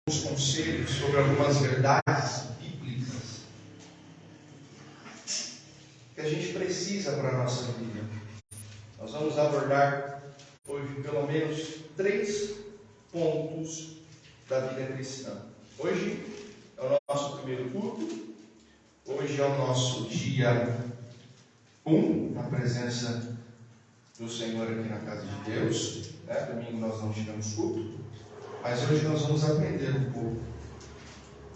alguns conselhos sobre algumas verdades bíblicas que a gente precisa para a nossa vida. Nós vamos abordar hoje pelo menos 3 pontos da vida cristã. Hoje é o nosso primeiro culto, hoje é o nosso dia 1 na presença do Senhor aqui na casa de Deus. Domingo nós não tivemos culto, mas hoje nós vamos aprender um pouco.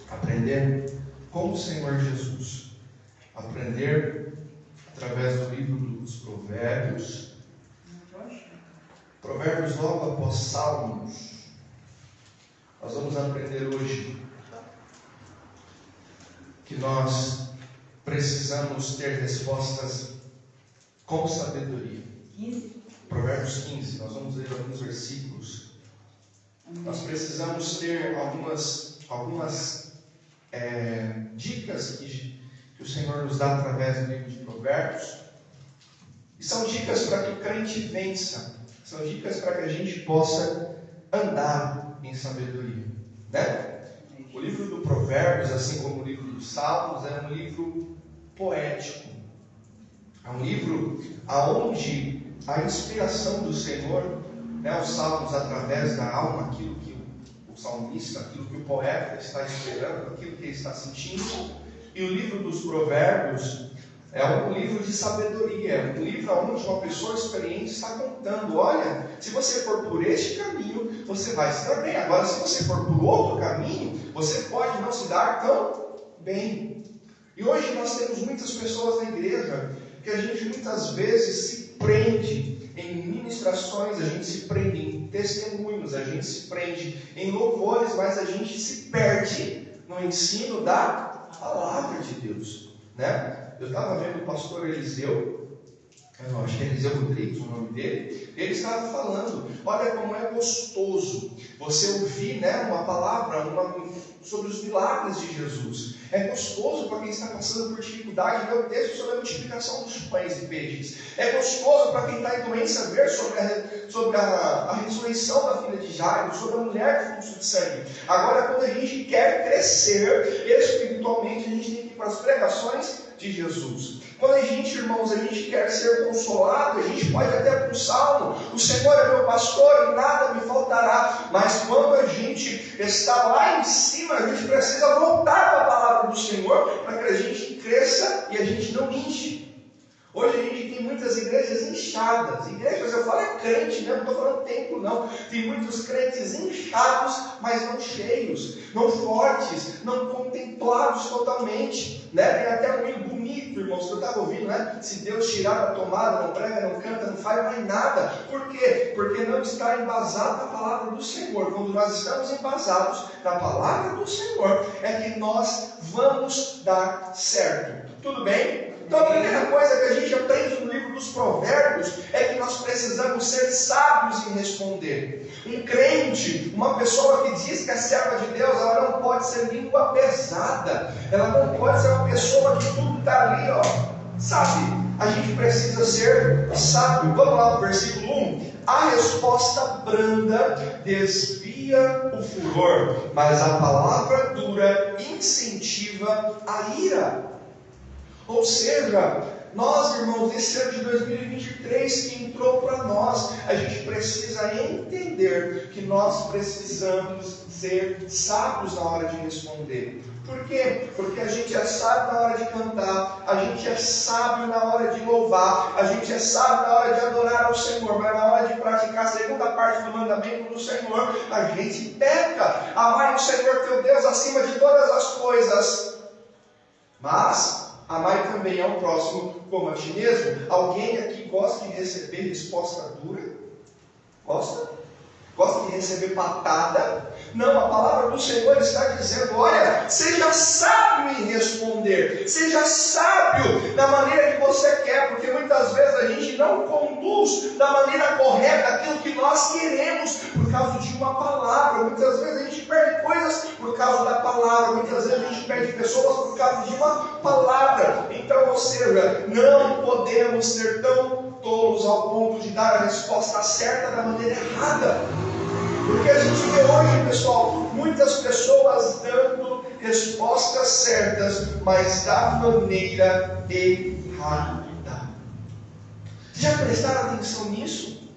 Aprender com o Senhor Jesus. Aprender através do livro dos Provérbios. Provérbios logo após Salmos. Nós vamos aprender hoje que nós precisamos ter respostas com sabedoria. 15. Provérbios 15, nós vamos ler alguns versículos. Nós precisamos ter algumas dicas que o Senhor nos dá através do livro de Provérbios. E são dicas para que o crente vença. São dicas para que a gente possa andar em sabedoria. O livro do Provérbios, assim como o livro dos Salmos, é um livro poético. É um livro onde a inspiração do Senhor, os Salmos através da alma, aquilo que o salmista, aquilo que o poeta está esperando, aquilo que ele está sentindo. E o livro dos Provérbios é um livro de sabedoria, é um livro onde uma pessoa experiente está contando: olha, se você for por este caminho, você vai se dar bem. Agora, se você for por outro caminho, você pode não se dar tão bem. E hoje nós temos muitas pessoas na igreja que a gente muitas vezes se prende em ministrações, a gente se prende em testemunhos, a gente se prende em louvores, mas a gente se perde no ensino da palavra de Deus, Eu estava vendo o pastor Eliseu, eu acho que é Eliseu Rodrigues o nome dele. Ele estava falando: olha como é gostoso você ouvir uma palavra sobre os milagres de Jesus. É gostoso para quem está passando por dificuldade ver o texto sobre a multiplicação dos pães e peixes. É gostoso para quem está em doença ver sobre a ressurreição da filha de Jairo, sobre a mulher de fluxo de sangue. Agora, quando a gente quer crescer espiritualmente, a gente tem que ir para as pregações de Jesus. Quando a gente, irmãos, a gente quer ser consolado, a gente pode até para o Salmo: o Senhor é meu pastor e nada me faltará. Mas quando a gente está lá em cima, a gente precisa voltar para a palavra do Senhor para que a gente cresça e a gente não inche. Hoje a gente tem muitas igrejas inchadas. Igrejas, eu falo, crente, não estou falando templo, não. Tem muitos crentes inchados, mas não cheios, não fortes, não contemplados totalmente. Tem até um hino bonito, irmãos, que eu estava ouvindo, Se Deus tirar a tomada, não prega, não canta, não faz mais nada. Por quê? Porque não está embasado na palavra do Senhor. Quando nós estamos embasados na palavra do Senhor, é que nós vamos dar certo. Tudo bem? Então a primeira coisa que a gente aprende no livro dos Provérbios é que nós precisamos ser sábios em responder. Um crente, uma pessoa que diz que é serva de Deus, ela não pode ser língua pesada. Ela não pode ser uma pessoa que tudo está ali, sabe? A gente precisa ser sábio. Vamos lá no versículo 1. A resposta branda desvia o furor, mas a palavra dura incentiva a ira. Ou seja, nós, irmãos, esse ano de 2023 que entrou para nós, a gente precisa entender que nós precisamos ser sábios na hora de responder. Por quê? Porque a gente é sábio na hora de cantar, a gente é sábio na hora de louvar, a gente é sábio na hora de adorar ao Senhor, mas na hora de praticar a segunda parte do mandamento do Senhor, a gente peca. Amai o Senhor teu Deus acima de todas as coisas. Mas amai também ao próximo como a ti mesmo. Alguém aqui gosta de receber resposta dura? Gosta? Gosta de receber patada? Não, a palavra do Senhor está dizendo: olha, seja sábio em responder. Seja sábio da maneira que você quer, porque muitas vezes a gente não conduz da maneira correta aquilo que nós queremos por causa de uma palavra. Muitas vezes a gente perde coisas por causa da palavra. Muitas vezes a gente perde pessoas por causa de uma palavra. Então, ou seja, não podemos ser tão tolos ao ponto de dar a resposta certa da maneira errada. Porque a gente vê hoje, pessoal, muitas pessoas dando respostas certas, mas da maneira errada. Já prestaram atenção nisso?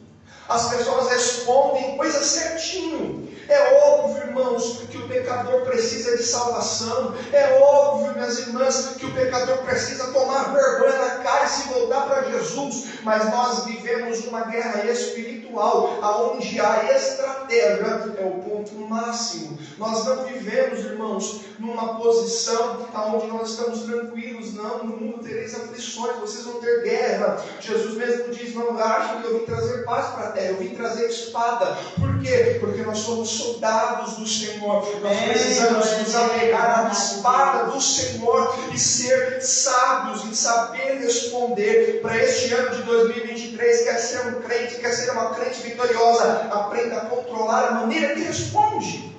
As pessoas respondem coisa certinho. É óbvio, irmãos, que o pecador precisa de salvação. É óbvio, minhas irmãs, que o pecador precisa tomar vergonha na cara e se voltar para Jesus. Mas nós vivemos uma guerra espiritual, aonde a estratégia é o ponto máximo. Nós não vivemos, irmãos, numa posição aonde nós estamos tranquilos. Não, no mundo tereis aflições, vocês vão ter guerra. Jesus mesmo diz: não achem que eu vim trazer paz para a terra, eu vim trazer espada. Por quê? Porque nós somos soldados do Senhor. Nós precisamos nos apegar à espada do Senhor e ser sábios em saber responder. Para este ano de 2023, quer ser um crente, quer ser uma crente vitoriosa, aprenda a controlar a maneira que responde.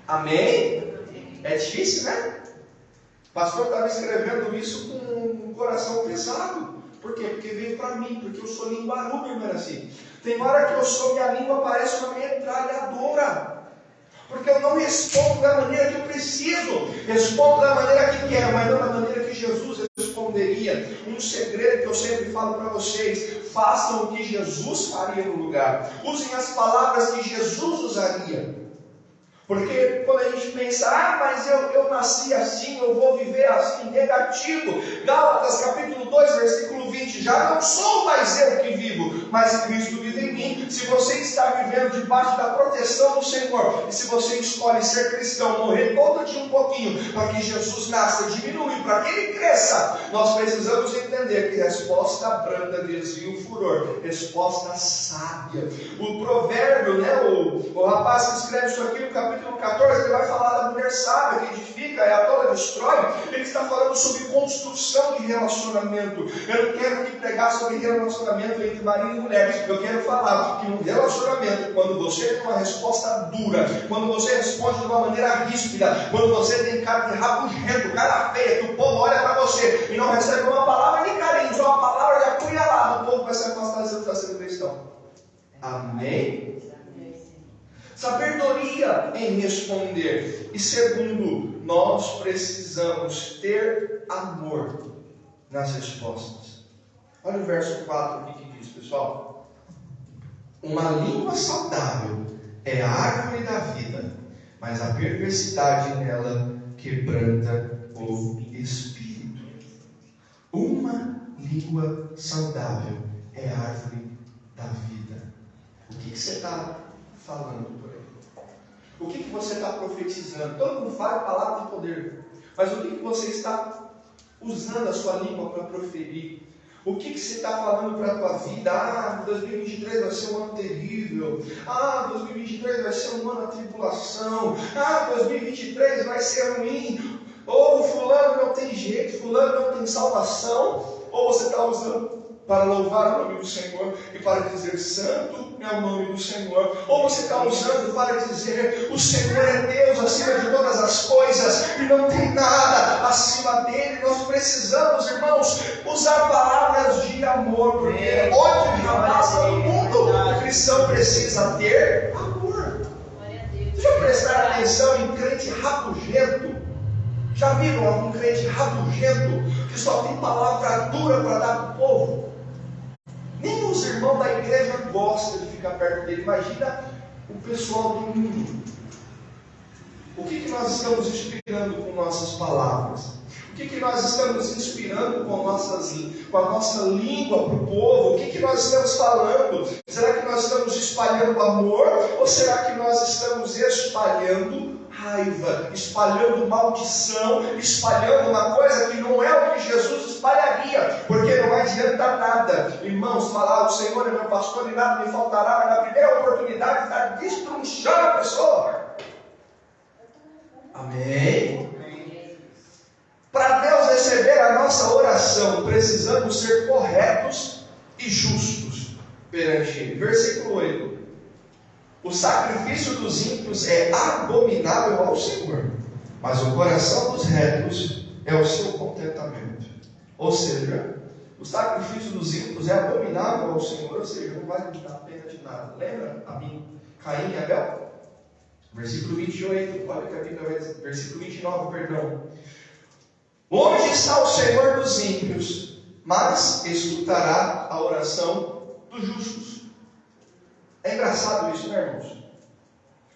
Amém? É difícil, né? O pastor estava escrevendo isso com o coração pesado. Por quê? Porque veio para mim, porque eu sou linguarudo, irmão, assim. Tem hora que eu sou, minha língua parece uma metralhadora. Porque eu não respondo da maneira que eu preciso. Respondo da maneira que quero, mas não da maneira que Jesus responderia. Um segredo que eu sempre falo para vocês: façam o que Jesus faria no lugar. Usem as palavras que Jesus usaria. Porque quando a gente pensa: mas eu nasci assim, eu vou viver assim, negativo. Gálatas capítulo 2, versículo 20: já não sou mais eu que vivo, mas Cristo vive em mim. Se você está vivendo debaixo da proteção do Senhor, e se você escolhe ser cristão, morrer todo dia um pouquinho, para que Jesus nasça, diminui, para que Ele cresça, nós precisamos entender que resposta branda desvia o furor, resposta sábia. O provérbio, né, o rapaz que escreve isso aqui no capítulo 14, ele vai falar da mulher sábia que edifica, é a tola destrói. Ele está falando sobre construção de relacionamento. Eu não quero aqui pregar sobre relacionamento entre marido e mulher. Eu quero falar que um relacionamento, quando você tem uma resposta dura, quando você responde de uma maneira ríspida, quando você tem cara de rabugento, cara feia, que o povo olha para você e não recebe uma palavra de carinho, só uma palavra de apunhalada, o povo vai se afastar e você não está sendo cristão. Amém? Sabedoria em responder. E segundo, nós precisamos ter amor nas respostas. Olha o verso 4 aqui que diz, pessoal: uma língua saudável é a árvore da vida, mas a perversidade nela quebranta o espírito. Uma língua saudável é a árvore da vida. O que você está falando por aí? O que você está profetizando? Todo mundo fala palavra de poder, mas o que você está usando a sua língua para proferir? O que você está falando para a tua vida? 2023 vai ser um ano terrível. 2023 vai ser um ano da tribulação. 2023 vai ser ruim. Ou fulano não tem jeito, fulano não tem salvação. Ou você está usando para louvar o nome do Senhor e para dizer: santo é o nome do Senhor. Ou você está usando para dizer: o Senhor é Deus acima de todas as coisas e não tem nada acima dele. Nós precisamos, irmãos, usar palavras de amor, porque onde jamais no mundo o cristão precisa ter amor. Deixa eu prestar atenção em crente rabugento. Já viram algum crente rabugento que só tem palavra dura para dar para o povo? Nem os irmãos da igreja gostam de ficar perto dele. Imagina o pessoal do mundo. O que nós estamos inspirando com nossas palavras? O que nós estamos inspirando com a nossa língua para o povo? O que nós estamos falando? Será que nós estamos espalhando amor? Ou será que nós estamos espalhando raiva, espalhando maldição, espalhando uma coisa que não é o que Jesus espalharia? Porque não adianta nada, irmãos, falar: o Senhor é meu pastor e nada me faltará, mas na primeira oportunidade está destrunchando a pessoa. Amém? Para Deus receber a nossa oração, precisamos ser corretos e justos perante Ele. Versículo 8: o sacrifício dos ímpios é abominável ao Senhor, mas o coração dos retos é o seu contentamento. Ou seja, o sacrifício dos ímpios é abominável ao Senhor, ou seja, não vai me dar pena de nada. Lembra a mim Caim e Abel? Versículo 28, olha que a Bíblia vai dizer, versículo 29, perdão. Onde está o Senhor dos ímpios, mas escutará a oração dos justos. É engraçado isso, né, irmãos?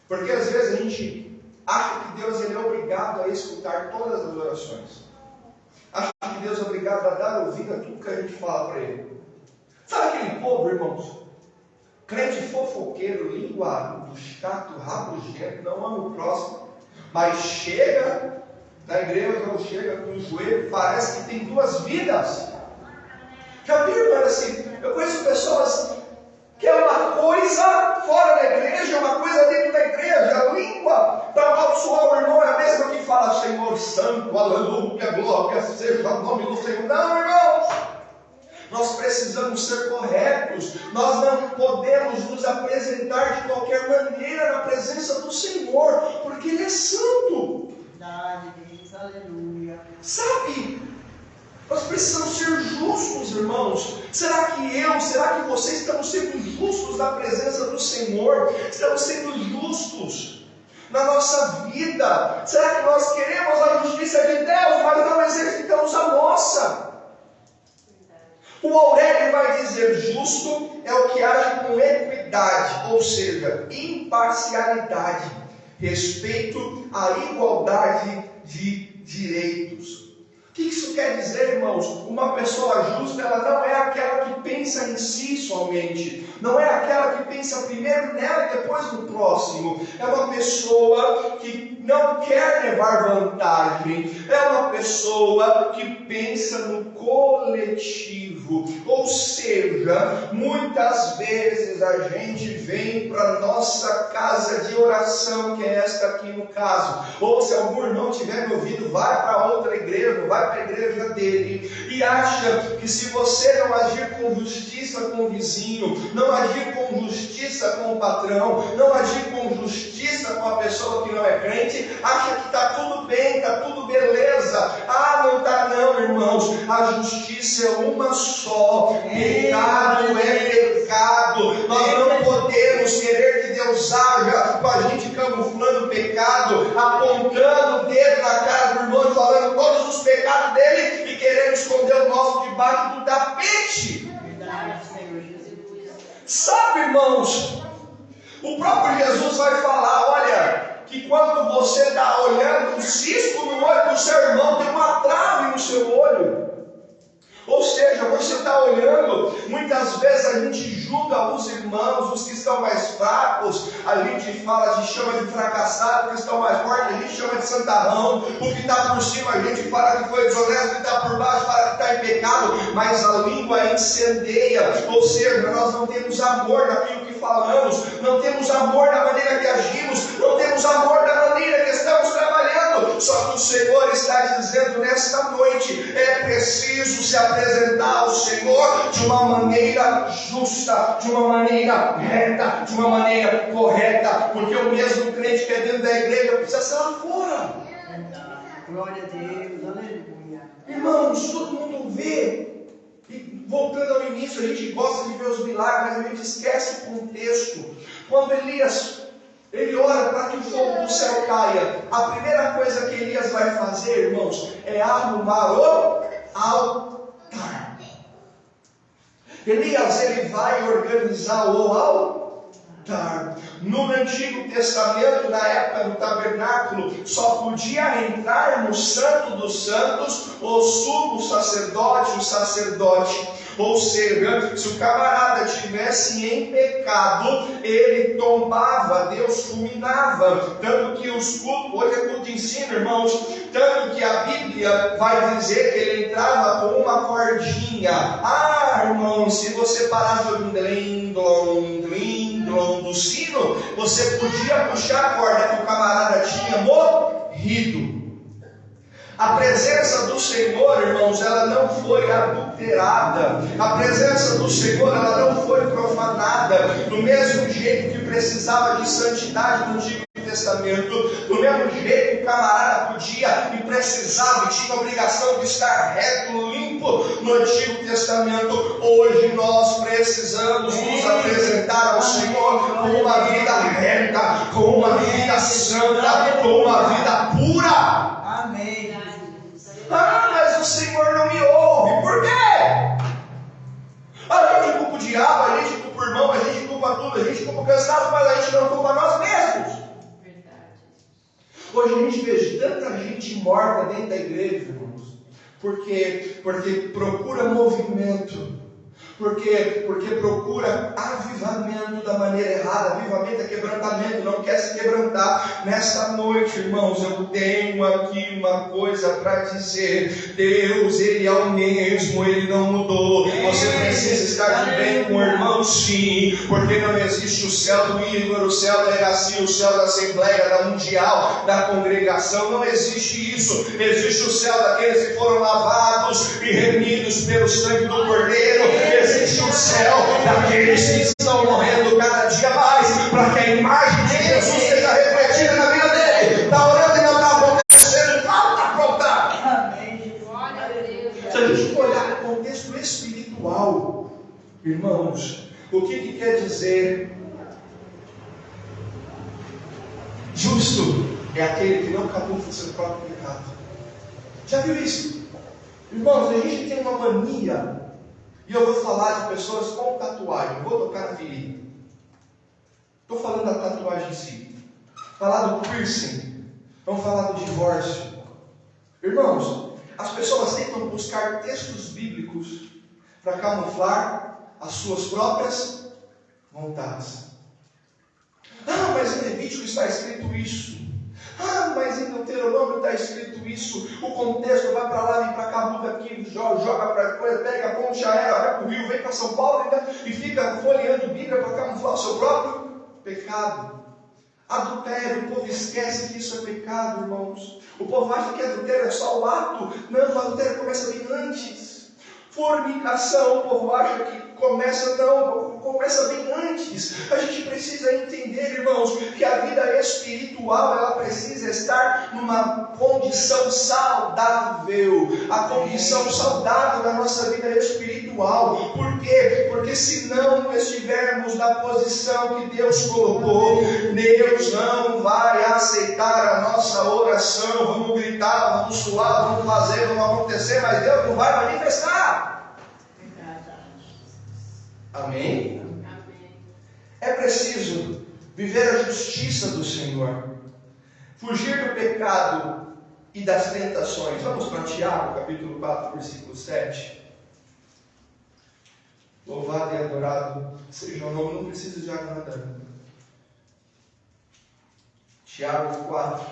Porque às vezes a gente acha que Deus ele é obrigado a escutar todas as orações. Acha que Deus é obrigado a dar ouvido a tudo que a gente fala para Ele. Sabe aquele povo, irmãos? Crente fofoqueiro, linguarudo, chato, rabugento, não ama o próximo, mas chega da igreja ou chega com o joelho, parece que tem duas vidas. Já viram, assim? Eu conheço pessoas que é uma coisa fora da igreja, uma coisa dentro da igreja. A língua para amaldiçoar o irmão é a mesma que fala Senhor Santo, aleluia, glória seja o nome do Senhor. Não, irmãos, nós precisamos ser corretos. Nós não podemos nos apresentar de qualquer maneira na presença do Senhor, porque Ele é santo. Verdade, Deus, aleluia. Sabe? Nós precisamos ser justos, irmãos. Será que você estamos sendo justos na presença do Senhor? Estamos sendo justos na nossa vida? Será que nós queremos a justiça de Deus, mas não exercitamos a nossa? O Aurélio vai dizer: justo é o que age com equidade, ou seja, imparcialidade, respeito à igualdade de direitos. O que isso quer dizer, irmãos? Uma pessoa justa, ela não é aquela que pensa em si somente, não é aquela que pensa primeiro nela e depois no próximo. É uma pessoa que não quer levar vantagem, é uma pessoa que pensa no coletivo. Ou seja, muitas vezes a gente vem para nossa casa de oração, que é esta aqui no caso, ou se algum irmão tiver me ouvido, vai para outra igreja, vai para a igreja dele, e acha que se você não agir com justiça com o vizinho, não agir com justiça com o patrão, não agir com justiça com a pessoa que não é crente, acha que está tudo bem, está tudo beleza. Não está não, irmãos. A justiça é uma só. Pecado é pecado. Nós não podemos querer que Deus haja com a gente camuflando o pecado, apontando o dedo na cara do irmão, falando todos os pecados dele e querendo esconder o nosso debaixo do tapete. Sabe, irmãos, o próprio Jesus vai falar, olha, que quando você está olhando um cisco no olho do seu irmão, tem uma trave no seu olho. Ou seja, você está olhando, muitas vezes a gente julga os irmãos, os que estão mais fracos, a gente chama de fracassado, os que estão mais fortes, a gente chama de santarrão, o que está por cima a gente fala que foi desonesto, o que está por baixo fala que está em pecado, mas a língua incendeia, ou seja, nós não temos amor naquilo que falamos, não temos amor na maneira que agimos, não temos amor na maneira que estamos trabalhando. Só que o Senhor está dizendo nesta noite, é preciso se apresentar ao Senhor de uma maneira justa, de uma maneira reta, de uma maneira correta, porque o mesmo crente que é dentro da igreja precisa ser lá fora. Glória a Deus, aleluia. Irmãos, todo mundo vê, e voltando ao início, a gente gosta de ver os milagres, mas a gente esquece o contexto. Quando Elias, ele ora para que o fogo do céu caia, a primeira coisa que Elias vai fazer, irmãos, é arrumar o altar. Elias, ele vai organizar o altar. No Antigo Testamento, na época do tabernáculo, só podia entrar no Santo dos Santos o sumo sacerdote, o sacerdote. Ou seja, se o camarada estivesse em pecado, ele tombava, Deus fulminava. Tanto que os cultos, hoje é culto de ensino, irmãos, tanto que a Bíblia vai dizer que ele entrava com uma cordinha. Irmão, se você parasse o dlim-glom do sino, você podia puxar a corda que o camarada tinha morrido. A presença do Senhor, irmãos, ela não foi adulterada. A presença do Senhor, ela não foi profanada. Do mesmo jeito que precisava de santidade no Antigo Testamento, do mesmo jeito que o camarada podia e precisava e tinha a obrigação de estar reto, limpo no Antigo Testamento, hoje nós precisamos nos apresentar ao Senhor com uma vida reta, com uma vida santa, com uma vida pura. Amém. Ah, mas o Senhor não me ouve. Por quê? A gente culpa o diabo, a gente culpa o irmão, a gente culpa tudo, a gente culpa o cansaço, mas a gente não culpa nós mesmos. Hoje a gente vê tanta gente morta dentro da igreja, irmãos, porque procura movimento, porque procura avivamento da maneira errada. Avivamento é quebrantamento, não quer se quebrantar. Nesta noite, irmãos, eu tenho aqui uma coisa para dizer: Deus, Ele é o mesmo, Ele não mudou. Você precisa estar de bem com o irmão, sim, porque não existe o céu do Igor, o céu da Eracia, o céu da Assembleia, da Mundial, da congregação. Não existe isso. Existe o céu daqueles que foram lavados e remidos pelo sangue do Cordeiro. Existe o céu daqueles que estão morrendo cada dia mais, para que a imagem de Jesus seja refletida na vida dele. Está orando e não está acontecendo, falta pronta. Se a gente for olhar no contexto espiritual, irmãos, o que quer dizer justo? É aquele que não camufla o seu próprio pecado. Já viu isso? Irmãos, a gente tem uma mania. E eu vou falar de pessoas com tatuagem. Vou tocar na ferida. Estou falando da tatuagem em si. Falar do piercing. Vamos falar do divórcio. Irmãos, as pessoas tentam buscar textos bíblicos para camuflar as suas próprias vontades. Ah, mas em Levítico está escrito isso. Ah, mas em Deuteronômio está escrito isso. O contexto vai para lá, vem para cá, muda aqui, joga para coisa, pega a ponte aérea, vai para o Rio, vem para São Paulo e fica folheando Bíblia para camuflar o seu próprio pecado. Adultério, o povo esquece que isso é pecado, irmãos. O povo acha que adultério é só o ato. Não, o adultério começa bem antes. Fornicação, o povo acha que começa bem antes. A gente precisa entender, irmãos, que a vida espiritual, ela precisa estar numa condição saudável. A condição saudável da nossa vida espiritual. Por quê? Porque se não estivermos na posição que Deus colocou, Deus não vai aceitar a nossa oração. Vamos gritar, vamos suar, vamos fazer, vamos acontecer, mas Deus não vai manifestar. Amém? É preciso viver a justiça do Senhor, fugir do pecado e das tentações. Vamos para Tiago, capítulo 4, versículo 7. Louvado e adorado seja o nome, não precisa de água nadando. Tiago 4.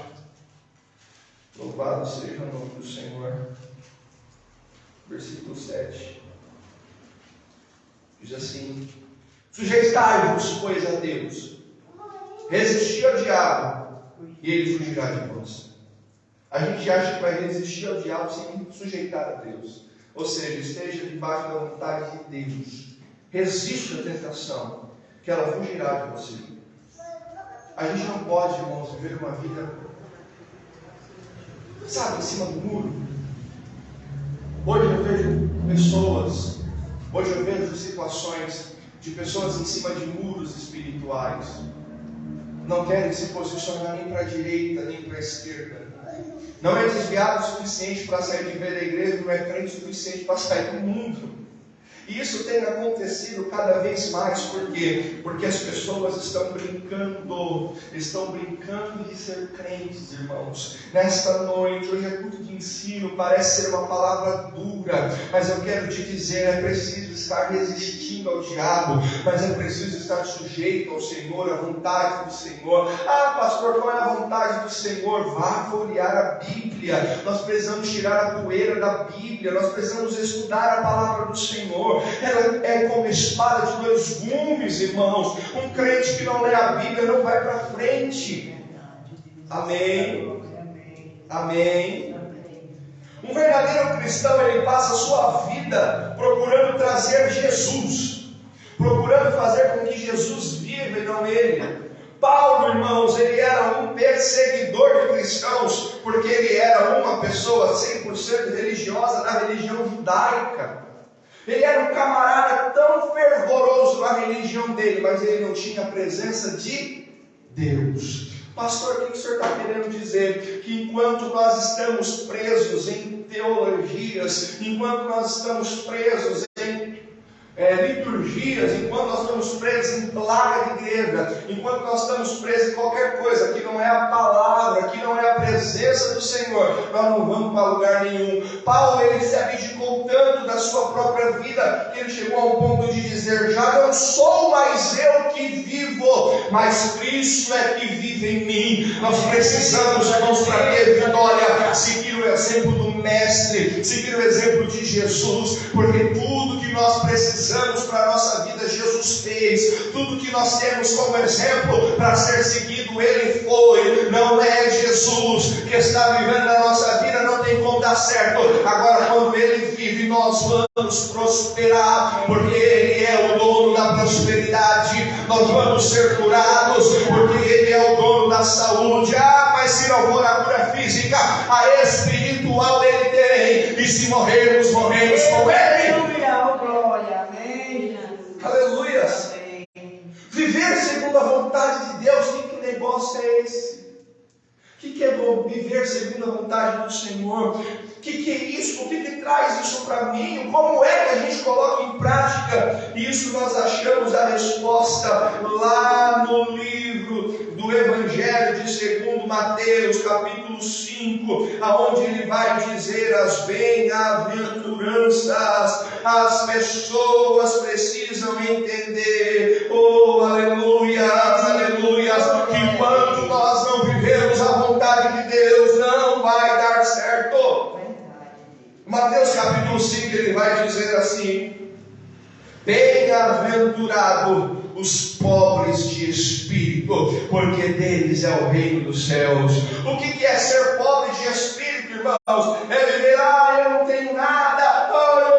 Louvado seja o nome do Senhor. Versículo 7. Diz assim: sujeitai-vos, pois, a Deus, resisti ao diabo, e ele fugirá de vós. A gente acha que vai resistir ao diabo sem sujeitar a Deus. Ou seja, esteja debaixo da vontade de Deus. Resista à tentação, que ela fugirá de você. A gente não pode, irmãos, viver uma vida, sabe, em cima do muro. Hoje eu vejo pessoas, hoje eu vejo situações de pessoas em cima de muros espirituais. Não querem se posicionar nem para a direita, nem para a esquerda. Não é desviado o suficiente para sair de ver da igreja, não é crente o suficiente para sair do mundo. E isso tem acontecido cada vez mais, por quê? Porque as pessoas estão brincando de ser crentes, irmãos. Nesta noite, hoje é culto de ensino, parece ser uma palavra dura, mas eu quero te dizer, é preciso estar resistindo ao diabo, mas é preciso estar sujeito ao Senhor, à vontade do Senhor. Ah, pastor, qual é a vontade do Senhor? Vá folhear a Bíblia. Nós precisamos tirar a poeira da Bíblia, nós precisamos estudar a palavra do Senhor. Ela é como espada de dois gumes, irmãos. Um crente que não lê a Bíblia não vai para frente. Amém? Amém? Um verdadeiro cristão, ele passa a sua vida procurando trazer Jesus, procurando fazer com que Jesus viva e não ele, Paulo, irmãos, ele era um perseguidor de cristãos, porque ele era uma pessoa 100% religiosa da religião judaica. Ele era um camarada tão fervoroso na religião dele, mas ele não tinha a presença de Deus. Pastor, o que o senhor está querendo dizer? Que enquanto nós estamos presos em teologias, enquanto nós estamos presos em liturgias, enquanto nós estamos presos em placa de igreja, enquanto nós estamos presos em qualquer coisa que não é a palavra, que não é a presença do Senhor, nós não vamos para lugar nenhum. Paulo, ele se abdicou tanto da sua própria vida, que ele chegou ao ponto de dizer: já não sou mais eu que vivo, mas Cristo é que vive em mim. Nós precisamos, irmãos, para ter vitória, seguir o exemplo do Mestre, seguir o exemplo de Jesus, porque tudo que nós precisamos para a nossa vida, Jesus fez. Tudo que nós temos como exemplo para ser seguido, Ele foi. Não é Jesus que está vivendo na nossa vida, não tem como dar certo. Agora, quando Ele vive, nós vamos prosperar, porque Ele é o dono da prosperidade. Nós vamos ser curados, porque Ele é o dono da saúde. Mas se não for a cura física, a espiritual Ele tem. E se morrermos, morremos com Ele. Aleluia! Viver segundo a vontade de Deus, que negócio é esse? O que é viver segundo a vontade do Senhor? O que é isso? O que traz isso para mim? Como é que a gente coloca em prática isso? Nós achamos a resposta lá no livro do Evangelho de segundo Mateus, capítulo 5, aonde ele vai dizer as bem-aventuranças. As pessoas precisam entender, oh aleluia, aleluia, que quando nós não vivemos a vontade de Deus, não vai dar certo. Mateus capítulo 5, ele vai dizer assim: bem-aventurado os pobres de espírito, porque deles é o reino dos céus. O que é ser pobre de espírito, irmãos? É viver: eu não tenho nada,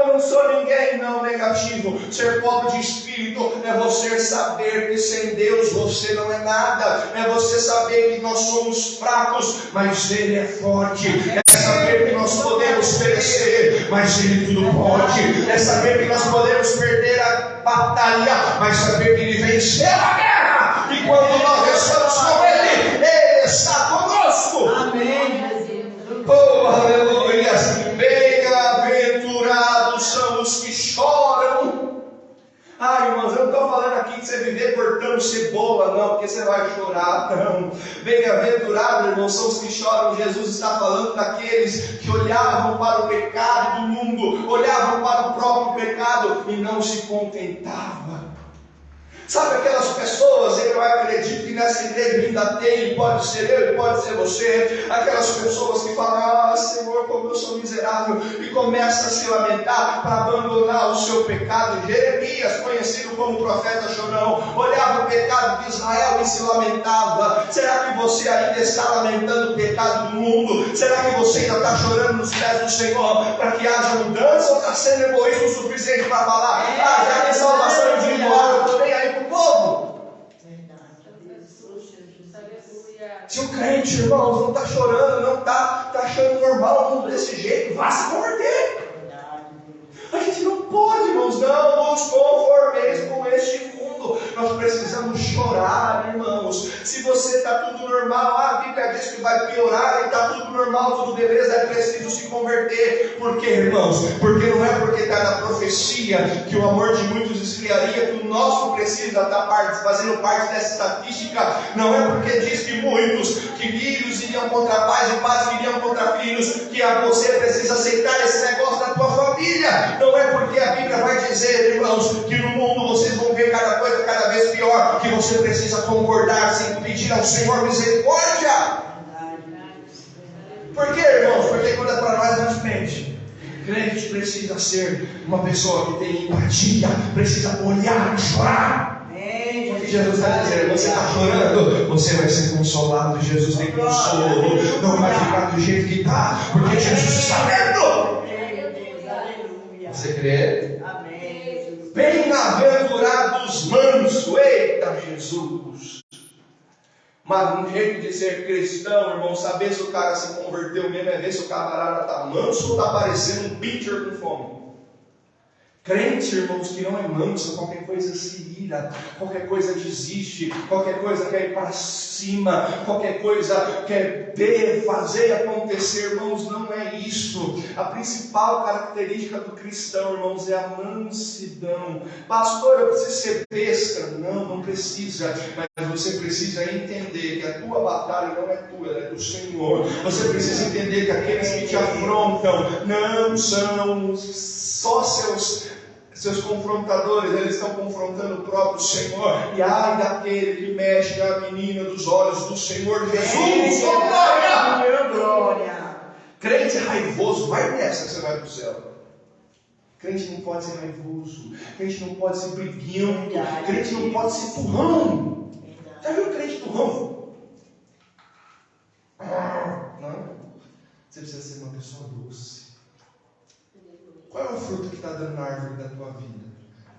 eu não sou ninguém. Não, negativo. Ser pobre de espírito é você saber que sem Deus você não é nada. É você saber que nós somos fracos, mas Ele é forte. É saber que nós podemos perecer, mas Ele tudo pode. É saber que nós podemos perder a batalha, mas saber que Ele venceu a guerra. E quando nós estamos com Ele, Ele está conosco. Amém. Oh, aleluia! Bem-aventurados são os que choram. Irmãos, eu não estou falando aqui de você viver cortando cebola, não, porque você vai chorar, não. Bem-aventurado, irmãos, são os que choram. Jesus está falando daqueles que olhavam para o pecado do mundo, olhavam para o próprio pecado e não se contentavam. Sabe aquelas pessoas, eu acredito que nessa igreja ainda tem, pode ser eu, pode ser você, aquelas pessoas que falam: Senhor, como eu sou miserável, e começa a se lamentar para abandonar o seu pecado. Jeremias, conhecido como profeta chorão, olhava o pecado de Israel e se lamentava. Será que você ainda está lamentando o pecado do mundo? Será que você ainda está chorando nos pés do Senhor para que haja mudança, ou está sendo egoísta o suficiente para falar: já tem salvação individual, eu estou nem aí o povo? Se o crente, irmãos, não está chorando, não está achando normal o mundo desse jeito, vá se converter. A gente não pode, irmãos, não nos conformeis com este mundo. Nós precisamos chorar, irmãos. Se você está tudo normal, a Bíblia diz que vai piorar, e está tudo normal, tudo beleza, é preciso se converter. Por quê, irmãos? Porque não é porque está na profecia que o amor de muitos esfriaria, que o nosso precisa estar fazendo parte dessa estatística. Não é porque diz que muitos, que filhos iriam contra pais e pais iriam contra filhos, que você precisa aceitar esse negócio da tua família. Não é porque a Bíblia vai dizer, irmãos, que no mundo vocês vão ver cada coisa cada vez pior, que você precisa concordar sem pedir ao Senhor misericórdia. Por quê, irmãos? Porque quando é para nós, não crente. Crente precisa ser uma pessoa que tem empatia, precisa olhar e chorar. Porque Jesus está dizendo: você está chorando, você vai ser consolado. Jesus tem consolo, não vai ficar do jeito que está, porque Jesus está vendo. Você crê? Amém. Bem-aventurados mansos, eita Jesus. Mas um jeito de ser cristão, irmão, saber se o cara se converteu mesmo é ver se o camarada está manso ou está parecendo um pitcher com fome. Crente, irmãos, que não é manso, qualquer coisa se ira, qualquer coisa desiste, qualquer coisa quer ir para cima, qualquer coisa quer fazer acontecer, irmãos, não é isso. A principal característica do cristão, irmãos, é a mansidão. Pastor, eu preciso ser besta? Não, não precisa, mas você precisa entender que a tua batalha não é tua, ela é do Senhor. Você precisa entender que aqueles que te afrontam não são só seus confrontadores, eles estão confrontando o próprio Senhor. E ai daquele que mexe na menina dos olhos do Senhor Jesus. Oh, glória! Crente raivoso, vai nessa que você vai para o céu. Crente não pode ser raivoso, crente não pode ser briguento, crente não pode ser turrão. Já viu crente turrão? Não. Você precisa ser uma pessoa doce. Qual é o fruto que está dando na árvore da tua vida?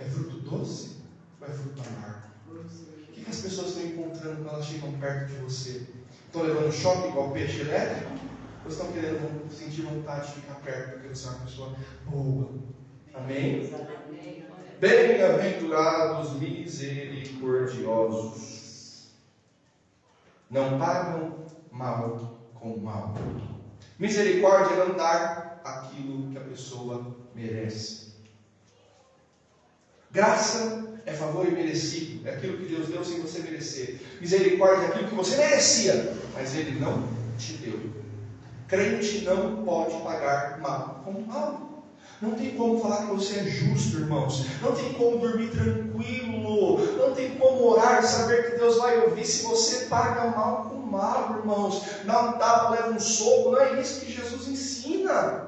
É fruto doce ou é fruto amargo? O que as pessoas estão encontrando quando elas chegam perto de você? Estão levando choque igual peixe elétrico? Ou estão querendo sentir vontade de ficar perto porque você é uma pessoa boa? Amém? Bem-aventurados misericordiosos. Não pagam mal com mal. Misericórdia é não dar aquilo que a pessoa merece. Graça é favor imerecido, é aquilo que Deus deu sem você merecer. Misericórdia é aquilo que você merecia, mas Ele não te deu. Crente não pode pagar mal com mal. Não tem como falar que você é justo, irmãos. Não tem como dormir tranquilo. Não tem como orar e saber que Deus vai ouvir se você paga mal com mal, irmãos. Dá um tapa, leva um soco. Não é isso que Jesus ensina.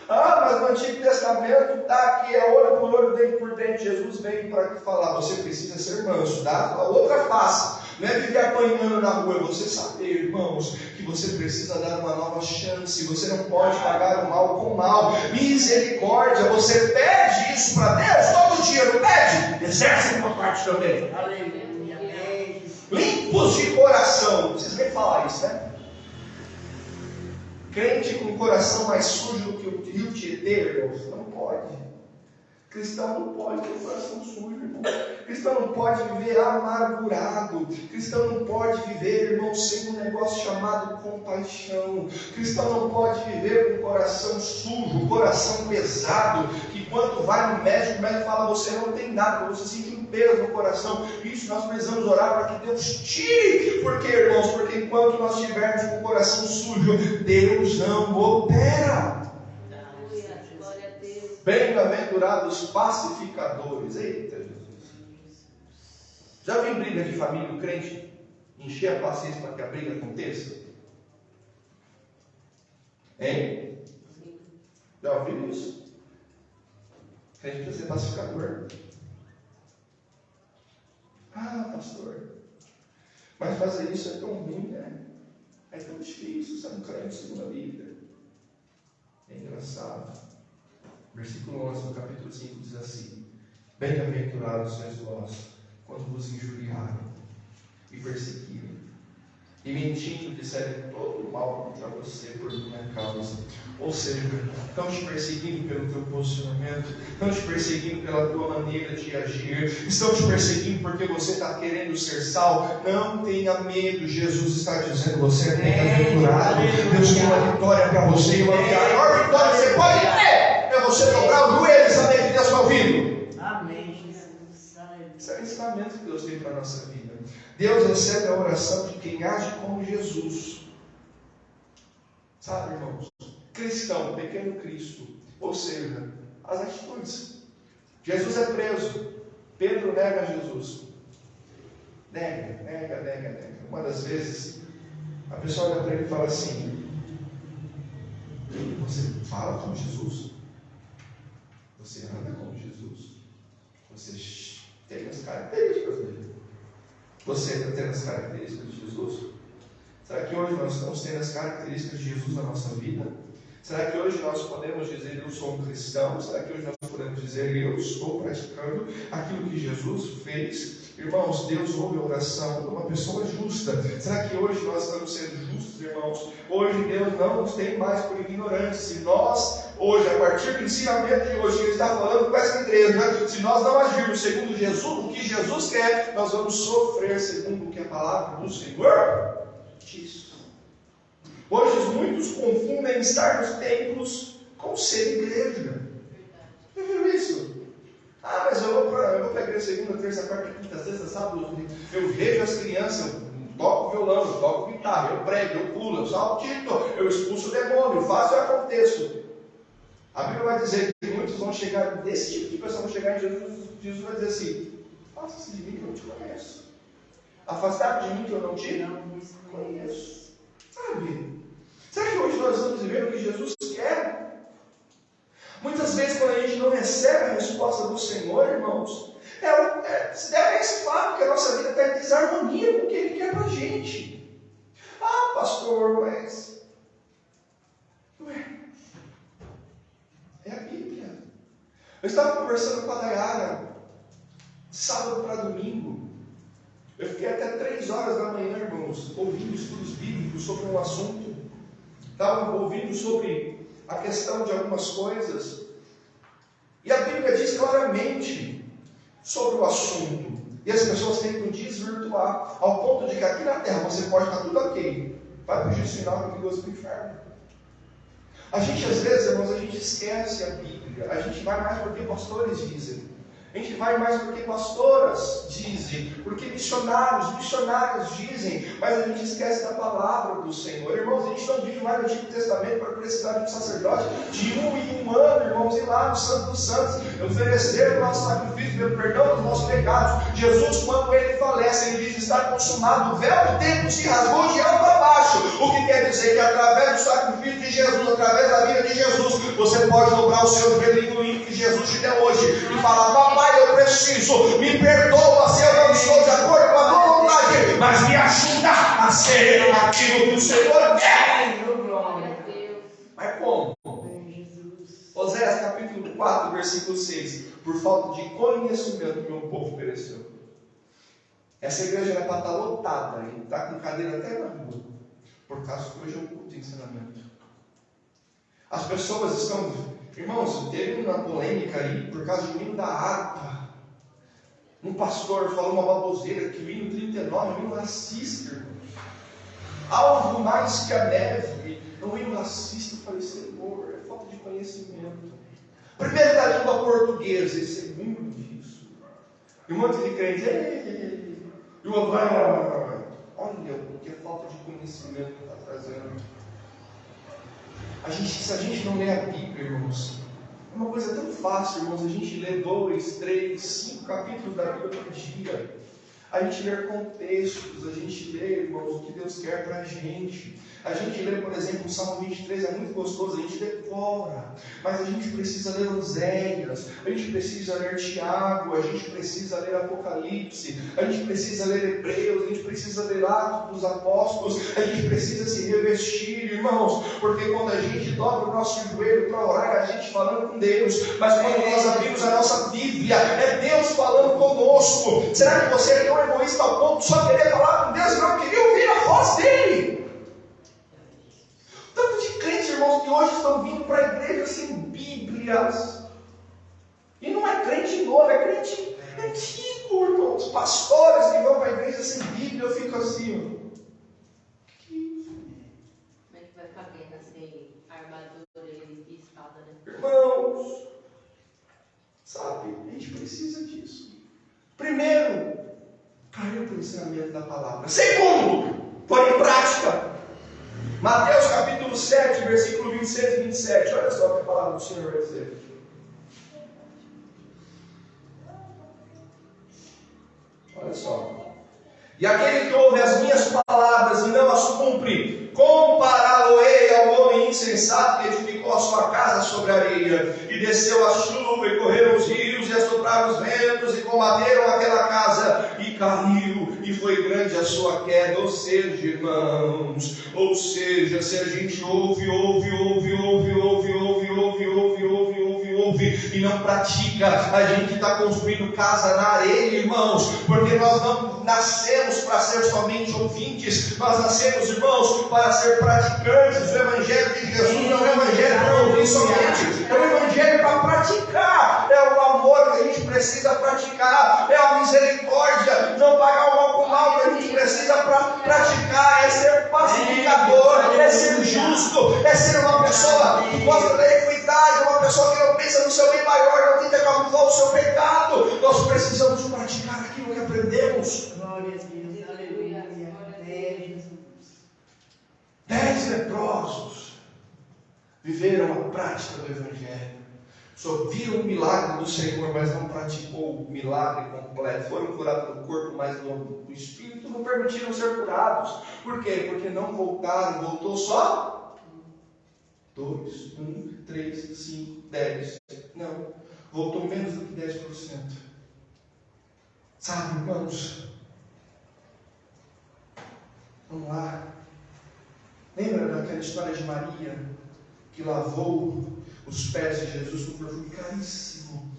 Mas no Antigo Testamento está aqui, é olho por olho, dente por dente. Jesus veio para falar, você precisa ser manso, dá a outra face. Não é viver apanhando na rua, é você saber, irmãos, que você precisa dar uma nova chance. Você não pode pagar o mal com o mal. Misericórdia, você pede isso para Deus todo dia, não pede? Exerce uma parte também. Aleluia. Limpos de coração, não precisa nem falar isso, né? Crente com o coração mais sujo do que o rio Tietê, irmãos, não pode. Cristão não pode ter coração sujo, irmão. Cristão não pode viver amargurado. Cristão não pode viver, irmão, sem um negócio chamado compaixão. Cristão não pode viver com o coração sujo, coração pesado, que quando vai no médico, o médico fala, você não tem nada, você sente um peso no coração. Isso nós precisamos orar para que Deus tire. Por quê, irmãos? Porque enquanto nós estivermos com o coração sujo, Deus não opera. Bem-aventurados pacificadores. Eita Jesus. Já viu briga de família do crente? Encher a paciência para que a briga aconteça? Hein? Já ouviu isso? O crente precisa ser pacificador. Pastor, mas fazer isso é tão ruim, né? É tão difícil ser um crente segundo a Bíblia. É engraçado. Versículo 11 do capítulo 5 diz assim: bem-aventurados sois vós, quando vos injuriarem e perseguirem, e mentindo disserem todo o mal contra você por minha causa. Ou seja, estão te perseguindo pelo teu posicionamento, estão te perseguindo pela tua maneira de agir, estão te perseguindo porque você está querendo ser sal. Não tenha medo, Jesus está dizendo, você é bem-aventurado. Deus tem uma vitória para você, e a maior vitória que você pode ter é você dobrar o joelho e saber que Deus está ouvindo. Amém, Jesus. Esse é o ensinamento que Deus tem para a nossa vida. Deus recebe a oração de quem age como Jesus. Sabe, irmãos? Cristão, pequeno Cristo. Ou seja, as atitudes. Jesus é preso. Pedro nega Jesus. Nega. Uma das vezes, a pessoa olha para ele e fala assim: você fala como Jesus? Você anda como Jesus? Você tem as características dele? Você está tendo as características de Jesus? Será que hoje nós estamos tendo as características de Jesus na nossa vida? Será que hoje nós podemos dizer eu sou um cristão? Será que hoje nós podemos dizer eu estou praticando aquilo que Jesus fez? Irmãos, Deus ouve a oração de uma pessoa justa. Será que hoje nós estamos sendo justos, irmãos? Hoje Deus não nos tem mais por ignorantes. Se nós, hoje, a partir do ensinamento de hoje, que Ele está falando com essa igreja, se nós não agirmos segundo Jesus, o que Jesus quer, nós vamos sofrer segundo o que a palavra do Senhor diz. Hoje muitos confundem estar nos templos com ser igreja. Você viu isso? Ah, mas eu vou para a igreja segunda, terça, quarta, quinta, sexta, sábado. Eu vejo as crianças, eu toco violão, eu toco guitarra, eu prego, eu pulo, eu saltito, eu expulso o demônio, eu faço e aconteço. A Bíblia vai dizer que muitos vão chegar, desse tipo de pessoa vão chegar em Jesus. Jesus vai dizer assim: faça-se de mim que eu não te conheço. Afastar-te de mim que eu não te conheço. Sabe? Será que hoje nós estamos vivendo o que Jesus quer? Muitas vezes, quando a gente não recebe a resposta do Senhor, irmãos, se deve a esse fato que a nossa vida está em desarmonia com o que Ele quer para a gente. Ah, pastor, mas. Ué, é a Bíblia. Eu estava conversando com a Dayara, sábado para domingo. Eu fiquei até 3 horas da manhã, irmãos, ouvindo estudos bíblicos sobre um assunto. Estava ouvindo sobre a questão de algumas coisas. E a Bíblia diz claramente sobre o assunto. E as pessoas tentam desvirtuar, ao ponto de que aqui na terra você pode estar tudo ok. Vai para o juízo final que gosta do inferno. A gente, às vezes, irmãos, a gente esquece a Bíblia. A gente vai mais porque pastores dizem. A gente vai mais porque pastoras dizem, porque missionários dizem, mas a gente esquece da palavra do Senhor. Irmãos, a gente não vive mais no Antigo Testamento para precisar de um sacerdote de 1 em 1 ano, irmãos, ir lá no Santo dos Santos, oferecer o nosso sacrifício pelo perdão dos nossos pecados. Jesus, quando Ele falece, Ele diz: está consumado, o véu do templo se rasgou de alto a baixo. O que quer dizer que através do sacrifício de Jesus, através da vida de Jesus, você pode dobrar o seu joelho que Jesus te deu hoje e falar: papai, eu preciso, me perdoa se eu não estou de acordo com a tua vontade, mas me ajuda a ser aquilo que o Senhor quer. Mas como? Oséias capítulo 4, versículo 6. Por falta de conhecimento, meu povo pereceu. Essa igreja era para estar lotada, e está com cadeira até na rua, por causa que hoje é um culto de ensinamento. As pessoas estão, irmãos, teve uma polêmica aí por causa do hino da harpa. Um pastor falou uma baboseira que o hino 39 é um hino racista, irmãos. Algo mais que a neve, é um hino racista. Eu falei: Senhor, é falta de conhecimento. Primeiro da língua portuguesa, e segundo disso. E um monte de crente, e o outro vai, olha, porque é falta de conhecimento que está trazendo. Se a gente não lê a Bíblia, irmãos, é uma coisa tão fácil, irmãos, a gente lê 2, 3, 5 capítulos da Bíblia por dia. A gente lê contextos, a gente lê, irmãos, o que Deus quer para a gente. A gente lê, por exemplo, o Salmo 23, é muito gostoso, a gente decora. Mas a gente precisa ler Oséias, a gente precisa ler Tiago, a gente precisa ler Apocalipse, a gente precisa ler Hebreus, a gente precisa ler Atos dos Apóstolos, a gente precisa se revestir, irmãos, porque quando a gente dobra o nosso joelho para orar, é a gente falando com Deus, mas quando nós abrimos a nossa Bíblia, é Deus falando conosco. Será que você é tão egoísta ao ponto de só querer falar com Deus e não queria ouvir a voz dele? Tanto de crentes, irmãos, que hoje estão vindo para a igreja sem Bíblias. E não é crente novo, é crente antigo, irmãos. Pastores que vão para a igreja sem Bíblia, eu fico assim, ó. Como é que vai para a guerra sem armadura e espada, né? Irmãos, sabe, a gente precisa disso. Primeiro, cair para o ensinamento da palavra. Segundo, pôr em prática. Mateus capítulo 7, versículo 26 e 27. Olha só o que a palavra do Senhor vai dizer. Olha só. E aquele que ouve as minhas palavras e não as cumpre, compará-lo-ei ao homem insensato que edificou a sua casa sobre a areia, e desceu a chuva, e correram os rios, e assopraram os ventos, e combateram aquela casa, e caiu, e foi grande a sua queda. Ou seja, irmãos, se a gente ouve, e não pratica, a gente está construindo casa na areia, irmãos, porque nós não nascemos para ser somente ouvintes, nós nascemos, irmãos, para ser praticantes. O Evangelho de Jesus não é um Evangelho para ouvir somente, é um Evangelho para praticar. É o amor que a gente precisa praticar, é a misericórdia, não pagar o mal com o mal que a gente precisa praticar, é ser pacificador, é ser justo, é ser uma pessoa que gosta da equidade, uma pessoa que não pensa no seu bem maior, não tenta camuflar o seu pecado. Nós precisamos praticar aquilo que aprendemos. Glória a Deus, aleluia. 10 leprosos viveram a prática do Evangelho. Só viram o milagre do Senhor, mas não praticou o milagre completo. Foram curados do corpo, mas do espírito não permitiram ser curados. Por quê? Porque não voltaram. Voltou só 2, 1, 3, 5, 10. Não, voltou menos do que 10%. Sabe, irmãos? Vamos lá. Lembra daquela história de Maria que lavou os pés de Jesus com perfume caríssimo?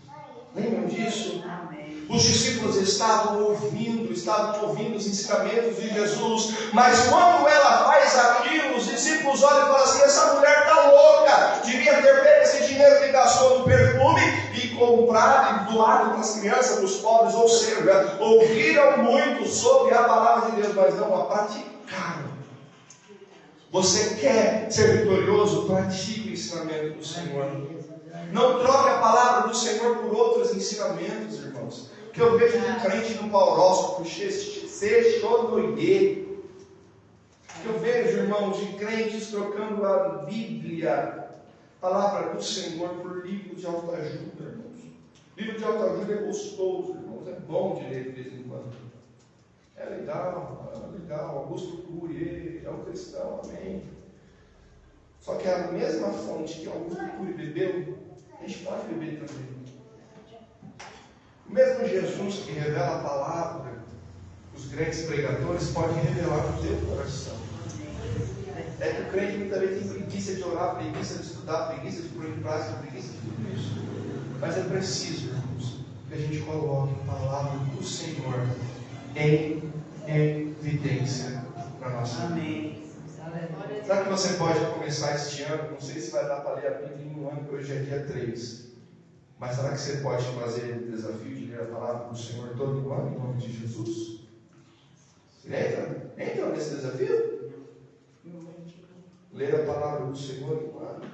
Lembram disso? Amém. Os discípulos estavam ouvindo os ensinamentos de Jesus, mas quando ela faz aquilo, os discípulos olham e falam assim: essa mulher está louca, devia ter pego esse dinheiro que gastou no perfume e comprado e doado para as crianças, para os pobres. Ou seja, ouviram muito sobre a palavra de Deus, mas não a praticaram. Você quer ser vitorioso? Pratique o ensinamento do Senhor. Não troque a palavra do Senhor por outros ensinamentos, irmãos. Que eu vejo de crente no horóscopo, xexonoide. Que eu vejo, irmãos, de crentes trocando a Bíblia, palavra do Senhor, por livro de autoajuda, irmãos. Livro de autoajuda é gostoso, irmãos. É bom de ler de vez em quando. É legal, Augusto Cury, é um cristão, amém. Só que a mesma fonte que Augusto Cury bebeu, a gente pode beber também. O mesmo Jesus que revela a palavra, os grandes pregadores podem revelar no teu coração. É que o crente muitas vezes tem preguiça de orar, preguiça de estudar, preguiça de pôr em prática, preguiça de tudo isso. Mas é preciso, irmãos, que a gente coloque a palavra do Senhor em evidência na nossa vida. Amém. Será que você pode começar este ano? Não sei se vai dar para ler a Bíblia em um ano, que hoje é dia 3. Mas será que você pode fazer o desafio de ler a palavra do Senhor todo ano, em nome de Jesus? Entra nesse desafio? Ler a palavra do Senhor em um ano.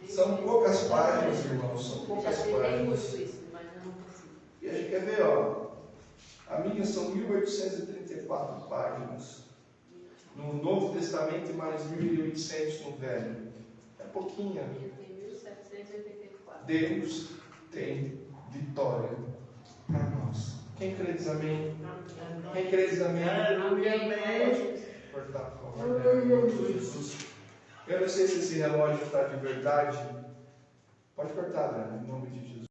São poucas páginas, irmãos. São poucas páginas. E a gente quer ver, ó. A minha são 1834 páginas. No Novo Testamento e mais 1800 no Velho. É pouquinho. Deus tem vitória para nós. Quem crê diz amém? Quem crê diz amém? Pode cortar, por favor. Jesus. Eu não sei se esse relógio está de verdade. Pode cortar, né? Em nome de Jesus.